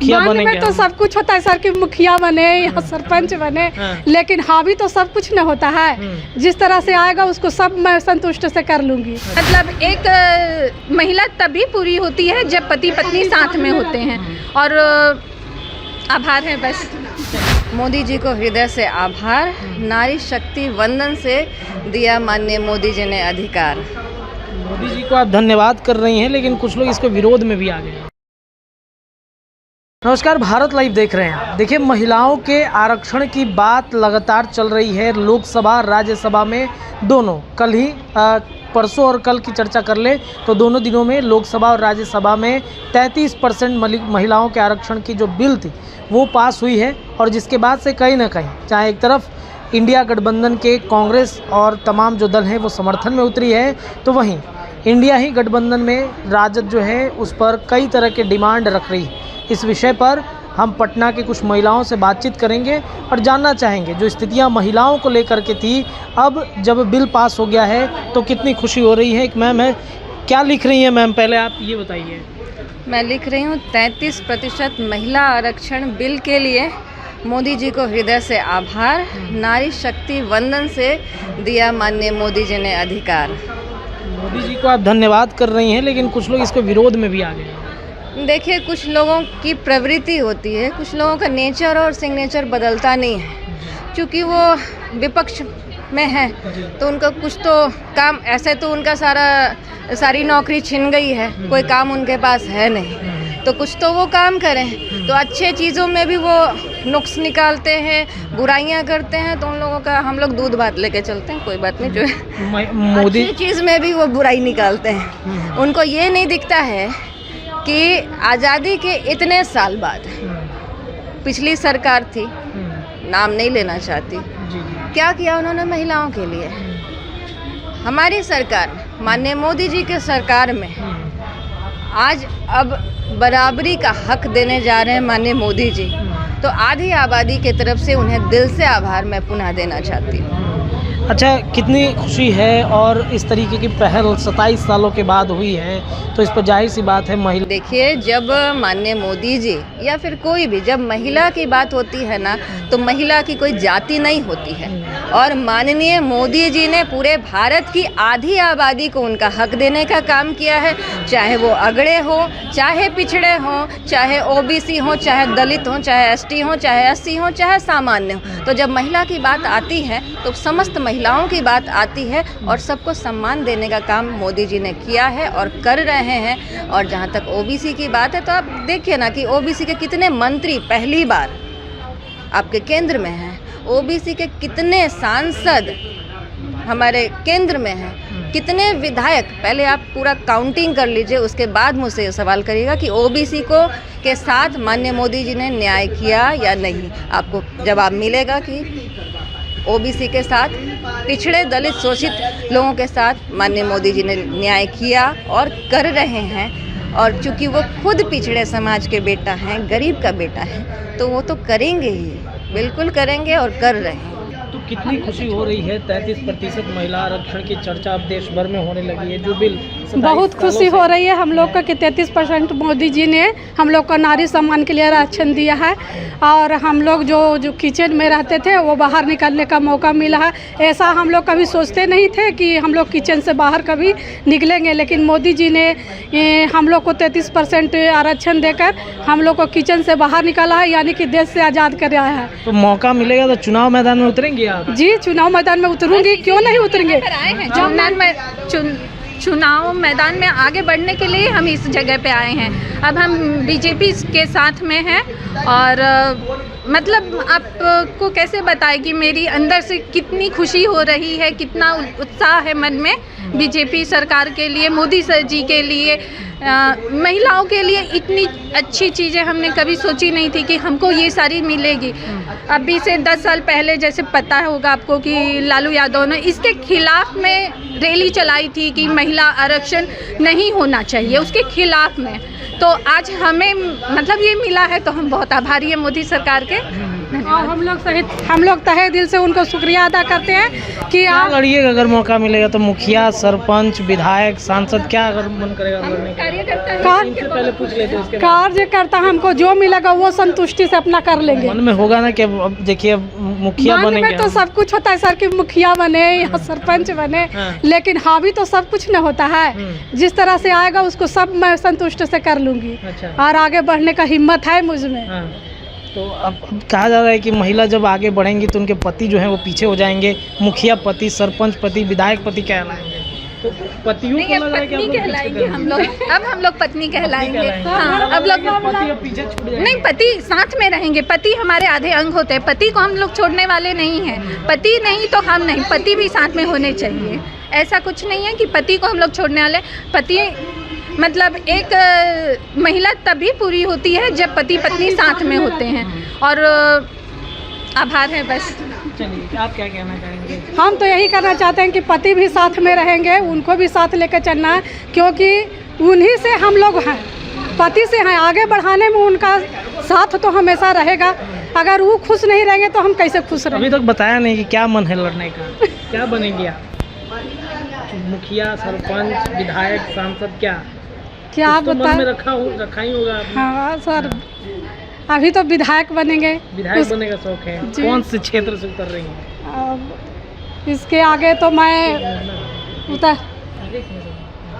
मान में तो सब कुछ होता है सर, कि मुखिया बने या सरपंच बने, लेकिन हावी तो सब कुछ न होता है। जिस तरह से आएगा उसको सब मैं संतुष्ट से कर लूंगी। मतलब एक महिला तभी पूरी होती है जब पति पत्नी साथ में होते हैं, और आभार है बस। मोदी जी को हृदय से आभार। नारी शक्ति वंदन से दिया माननीय मोदी जी ने अधिकार। मोदी जी को आप धन्यवाद कर रही हैं, लेकिन कुछ लोग इसके विरोध में भी आ गए हैं। नमस्कार, भारत लाइव देख रहे हैं। देखिए, महिलाओं के आरक्षण की बात लगातार चल रही है लोकसभा राज्यसभा में दोनों। कल ही परसों और कल की चर्चा कर ले तो दोनों दिनों में लोकसभा और राज्यसभा में 33% महिलाओं के आरक्षण की जो बिल थी वो पास हुई है। और जिसके बाद से कहीं ना कहीं, चाहे एक तरफ इंडिया गठबंधन के कांग्रेस और तमाम जो दल हैं वो समर्थन में उतरी है, तो वहीं इंडिया ही गठबंधन में राजद जो है उस पर कई तरह के डिमांड रख रही है। इस विषय पर हम पटना के कुछ महिलाओं से बातचीत करेंगे और जानना चाहेंगे जो स्थितियां महिलाओं को लेकर के थी, अब जब बिल पास हो गया है तो कितनी खुशी हो रही है। एक मैम है, क्या लिख रही हैं मैम, पहले आप ये बताइए। मैं लिख रही हूँ 33% महिला आरक्षण बिल के लिए मोदी जी को हृदय से आभार। नारी शक्ति वंदन से दिया माननीय मोदी जी ने अधिकार। मोदी जी को आप धन्यवाद कर रही हैं, लेकिन कुछ लोग इसके विरोध में भी आ गए हैं। देखिए, कुछ लोगों की प्रवृत्ति होती है, कुछ लोगों का नेचर और सिग्नेचर बदलता नहीं है। क्योंकि वो विपक्ष में है तो उनका कुछ तो काम, ऐसे तो उनका सारी नौकरी छिन गई है, कोई काम उनके पास है नहीं, तो कुछ तो वो काम करें। तो अच्छे चीज़ों में भी वो नुक्स निकालते हैं, बुराइयां करते हैं, तो उन लोगों का हम लोग दूध भात लेके चलते हैं, कोई बात नहीं। जो है मोदी अच्छी चीज़ में भी वो बुराई निकालते हैं। उनको ये नहीं दिखता है कि आज़ादी के इतने साल बाद पिछली सरकार थी, नाम नहीं लेना चाहती, क्या किया उन्होंने महिलाओं के लिए। हमारी सरकार, माननीय मोदी जी के सरकार में आज अब बराबरी का हक देने जा रहे हैं माननीय मोदी जी। तो आधी आबादी की तरफ से उन्हें दिल से आभार मैं पुनः देना चाहती हूँ। अच्छा, कितनी खुशी है, और इस तरीके की पहल 27 सालों के बाद हुई है, तो इस पर जाहिर सी बात है महिला। देखिए, जब माननीय मोदी जी या फिर कोई भी, जब महिला की बात होती है ना, तो महिला की कोई जाति नहीं होती है। और माननीय मोदी जी ने पूरे भारत की आधी आबादी को उनका हक देने का काम किया है, चाहे वो अगड़े हो, चाहे पिछड़े हों, चाहे ओबीसी हो, चाहे दलित हो, चाहे एसटी हो, चाहे एससी हो, चाहे सामान्य हो। तो जब महिला की बात आती है तो समस्त महिलाओं की बात आती है, और सबको सम्मान देने का काम मोदी जी ने किया है और कर रहे हैं। और जहाँ तक ओबीसी की बात है, तो आप देखिए ना कि ओबीसी के कितने मंत्री पहली बार आपके केंद्र में हैं, ओबीसी के कितने सांसद हमारे केंद्र में हैं, कितने विधायक। पहले आप पूरा काउंटिंग कर लीजिए, उसके बाद मुझसे ये सवाल करिएगा कि ओबीसी को के साथ माननीय मोदी जी ने न्याय किया या नहीं। आपको जवाब मिलेगा कि ओबीसी के साथ, पिछड़े दलित शोषित लोगों के साथ माननीय मोदी जी ने न्याय किया और कर रहे हैं। और चूंकि वो खुद पिछड़े समाज के बेटा हैं, गरीब का बेटा है, तो वो तो करेंगे ही, बिल्कुल करेंगे और कर रहे हैं। तो कितनी खुशी हो रही है, 33% महिला आरक्षण की चर्चा अब देश भर में होने लगी है, जो बिल बहुत खुशी हो रही है हम लोग का कि 33% मोदी जी ने हम लोग का नारी सम्मान के लिए आरक्षण दिया है। और हम लोग जो किचन में रहते थे वो बाहर निकलने का मौका मिला है। ऐसा हम लोग कभी सोचते नहीं थे कि हम लोग किचन से बाहर कभी निकलेंगे, लेकिन मोदी जी ने हम लोग को 33% आरक्षण देकर हम लोग को किचन से बाहर निकाला है, यानी कि देश से आज़ाद कर रहा है। तो मौका मिलेगा तो चुनाव मैदान में उतरेंगे आप? जी, चुनाव मैदान में उतरूंगी, क्यों नहीं उतरेंगे। चुनाव मैदान में आगे बढ़ने के लिए हम इस जगह पे आए हैं। अब हम बीजेपी के साथ में हैं, और मतलब आपको कैसे बताएं कि मेरी अंदर से कितनी खुशी हो रही है, कितना उत्साह है मन में बीजेपी सरकार के लिए, मोदी सर जी के लिए, महिलाओं के लिए। इतनी अच्छी चीज़ें हमने कभी सोची नहीं थी कि हमको ये सारी मिलेगी। अभी से 10 साल पहले, जैसे पता होगा आपको, कि लालू यादव ने इसके खिलाफ में रैली चलाई थी कि महिला आरक्षण नहीं होना चाहिए, उसके खिलाफ में। तो आज हमें मतलब ये मिला है, तो हम बहुत आभारी हैं मोदी सरकार के। और हम लोग तहे दिल से उनको शुक्रिया अदा करते हैं कि क्या आप लड़िएगा अगर मौका मिलेगा तो? मुखिया, सरपंच, विधायक, सांसद, क्या अगर मन करेगा लड़ने का? इनसे पहले पूछ लेते हैं, इसके बाद। कार्यकर्ता हमको जो मिलेगा वो संतुष्टि से अपना कर लेंगे। मन में होगा ना कि अब देखिए मुखिया मन बनेंगे में तो हम। सब कुछ होता है सर कि मुखिया बने या सरपंच बने, हाँ। लेकिन हावी तो सब कुछ न होता है। जिस तरह से आएगा उसको सब मैं संतुष्ट से कर लूंगी अच्छा। और आगे बढ़ने का हिम्मत है मुझ में। हाँ। तो अब कहा जा रहा है कि महिला जब आगे बढ़ेंगी तो उनके पति जो हैं वो पीछे हो जाएंगे। मुखिया पति, सरपंच पति, विधायक पति कहलाएंगे। तो पतियों को लग रहा है कि आप लोग पीछे कहलाएंगे हम लोग। अब हम लोग पत्नी कहलाएंगे। हाँ, अब लोग पति अब पीछे छूट जाएंगे। नहीं, पति साथ में रहेंगे। पति हमारे आधे अंग होते हैं। पति को हम लोग छोड़ने वाले नहीं हैं। पति नहीं तो हम नहीं, पति भी साथ में होने चाहिए। ऐसा कुछ नहीं है कि पति को हम लोग छोड़ने वाले। पति मतलब एक महिला तभी पूरी होती है जब पति पत्नी साथ में होते हैं। और आभार है बस। चलिए, आप क्या कहना चाहेंगे? हम तो यही करना चाहते हैं कि पति भी साथ में रहेंगे, उनको भी साथ लेकर चलना है, क्योंकि उन्हीं से हम लोग हैं, पति से हैं। आगे बढ़ाने में उनका साथ तो हमेशा रहेगा। अगर वो खुश नहीं रहेंगे तो हम कैसे खुश अभी रहेंगे? तक बताया नहीं कि क्या मन है लड़ने का। क्या बनेंगे आप? मुखिया, सरपंच, विधायक, सांसद, क्या क्या कुछ तो मन में बता? रखा ही होगा आपने। हाँ सर, अभी तो विधायक बनेंगे। विधायक बनने का शौक है। जी। कौन से क्षेत्र से उतर रही हैं? अब इसके आगे तो मैं उतर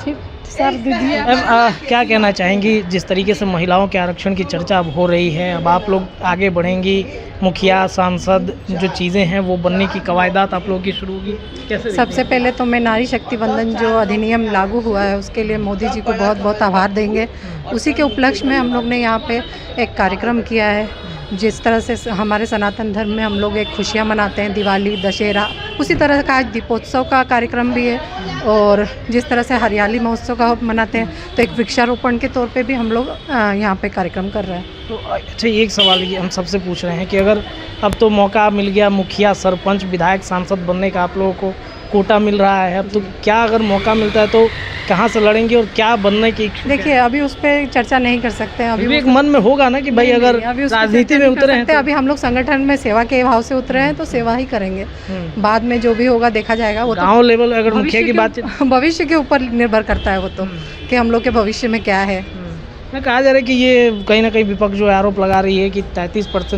ठीक सर दीजिए। अब क्या कहना चाहेंगी जिस तरीके से महिलाओं के आरक्षण की चर्चा अब हो रही है, अब आप लोग आगे बढ़ेंगी, मुखिया, सांसद, जो चीज़ें हैं वो बनने की कवायदात आप लोगों की शुरू होगी, कैसे? सबसे पहले तो मैं नारी शक्ति वंदन जो अधिनियम लागू हुआ है उसके लिए मोदी जी को बहुत बहुत आभार देंगे। उसी के उपलक्ष्य में हम लोग ने यहाँ पे एक कार्यक्रम किया है। जिस तरह से हमारे सनातन धर्म में हम लोग एक खुशियाँ मनाते हैं, दिवाली, दशहरा, उसी तरह का आज दीपोत्सव का कार्यक्रम भी है। और जिस तरह से हरियाली महोत्सव का मनाते हैं, तो एक वृक्षारोपण के तौर पे भी हम लोग यहाँ पे कार्यक्रम कर रहे हैं। तो अच्छा, एक सवाल ये हम सबसे पूछ रहे हैं कि अगर अब तो मौका मिल गया मुखिया, सरपंच, विधायक, सांसद बनने का, आप लोगों को कोटा मिल रहा है, अब तो क्या अगर मौका मिलता है तो कहाँ से लड़ेंगे और क्या बनने की इच्छुक हैं? देखिए, अभी उस पर चर्चा नहीं कर सकते हैं। अभी भी एक मन में होगा ना कि भाई अगर अभी उस पे राजनीति चर्चा में नहीं कर उतरे हैं सकते। तो। अभी हम लोग संगठन में सेवा के भाव से उतरे हैं तो सेवा ही करेंगे। बाद में जो भी होगा देखा जाएगा। वो तो गाँव लेवल अगर मुखिया की बात भविष्य के ऊपर निर्भर करता है वो तो, कि हम लोग के भविष्य में क्या है। मैं कहा जा रहा है कि ये कहीं ना कहीं विपक्ष जो आरोप लगा रही है कि 33%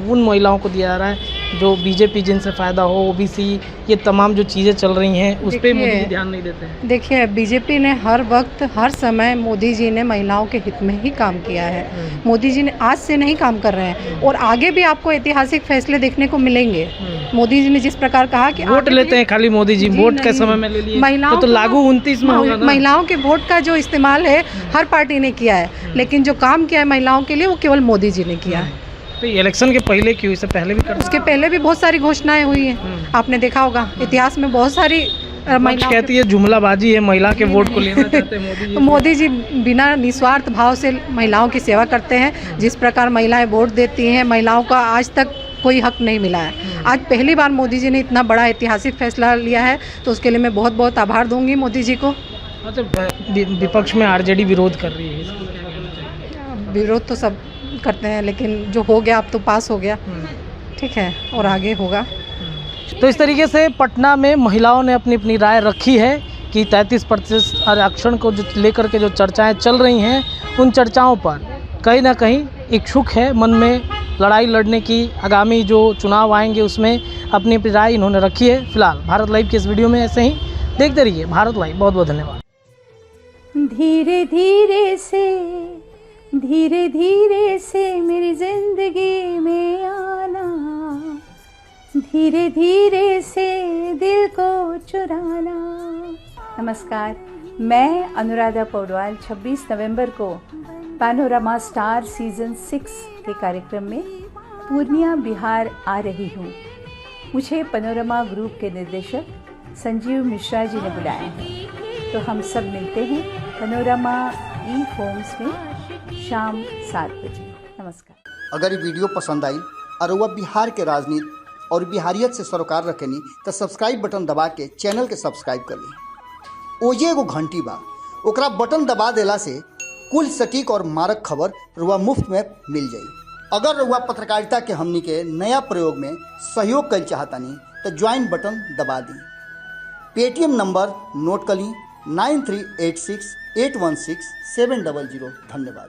उन महिलाओं को दिया जा रहा है जो बीजेपी जिनसे फ़ायदा हो, ओबीसी, ये तमाम जो चीज़ें चल रही हैं उस पर मोदी जी ध्यान नहीं देते हैं। देखिए, बीजेपी ने हर वक्त हर समय मोदी जी ने महिलाओं के हित में ही काम किया है। मोदी जी ने आज से नहीं काम कर रहे हैं और आगे भी आपको ऐतिहासिक फैसले देखने को मिलेंगे। मोदी जी ने जिस प्रकार कहा कि वोट लेते हैं खाली मोदी जी, वोट के समय में ले लिए महिलाओं तो लागू 29 में होगा ना। महिलाओं के वोट का जो इस्तेमाल है हर पार्टी ने किया है, लेकिन जो काम किया है महिलाओं के लिए वो केवल मोदी जी ने किया है। तो इलेक्शन के पहले क्यों, इससे पहले भी कर उसके पहले भी बहुत सारी घोषणाएं हुई हैं, आपने देखा होगा इतिहास में बहुत सारी महिला कहती है जुमलाबाजी है, महिला के वोट को लेना चाहते हैं मोदी जी। मोदी जी बिना निस्वार्थ भाव से महिलाओं की सेवा करते हैं। जिस प्रकार महिलाएं वोट देती हैं, महिलाओं का आज तक कोई हक नहीं मिला है। आज पहली बार मोदी जी ने इतना बड़ा ऐतिहासिक फैसला लिया है, तो उसके लिए मैं बहुत बहुत आभार दूंगी मोदी जी को। अच्छा, विपक्ष में आरजेडी विरोध कर रही है, इसको क्या कहना चाहिए? विरोध तो सब करते हैं, लेकिन जो हो गया अब तो पास हो गया, ठीक है, और आगे होगा। तो इस तरीके से पटना में महिलाओं ने अपनी अपनी राय रखी है कि 33% आरक्षण को जो लेकर के जो चर्चाएं चल रही हैं, उन चर्चाओं पर कहीं ना कहीं इच्छुक है, मन में लड़ाई लड़ने की। आगामी जो चुनाव आएंगे उसमें अपनी अपनी राय इन्होंने रखी है। फिलहाल भारत लाइव के इस वीडियो में ऐसे ही देखते रहिए भारत लाइव। बहुत बहुत धन्यवाद। धीरे धीरे से मेरी जिंदगी में आना, धीरे धीरे से दिल को चुराना। नमस्कार, मैं अनुराधा पौडवाल 26 नवंबर को पैनोरमा स्टार सीजन 6 के कार्यक्रम में पूर्णिया बिहार आ रही हूँ। मुझे पैनोरमा ग्रुप के निर्देशक संजीव मिश्रा जी ने बुलाया है, तो हम सब मिलते हैं पैनोरमा ई होम्स में शाम 7 बजे। नमस्कार। अगर ये वीडियो पसंद आई और वह बिहार के राजनीति और बिहारियत से सरोकार रखेनी तो सब्सक्राइब बटन दबा के चैनल के सब्सक्राइब कर ली। ओजे एगो घंटी बा, ओकरा बटन दबा देला से कुल सटीक और मारक खबर रुआ मुफ्त में मिल जाई। अगर रउआ पत्रकारिता के हमनी के नया प्रयोग में सहयोग कर चाहतानी तो ज्वाइन बटन दबा दी। पेटीएम नंबर नोट कर ली 9386816700। धन्यवाद।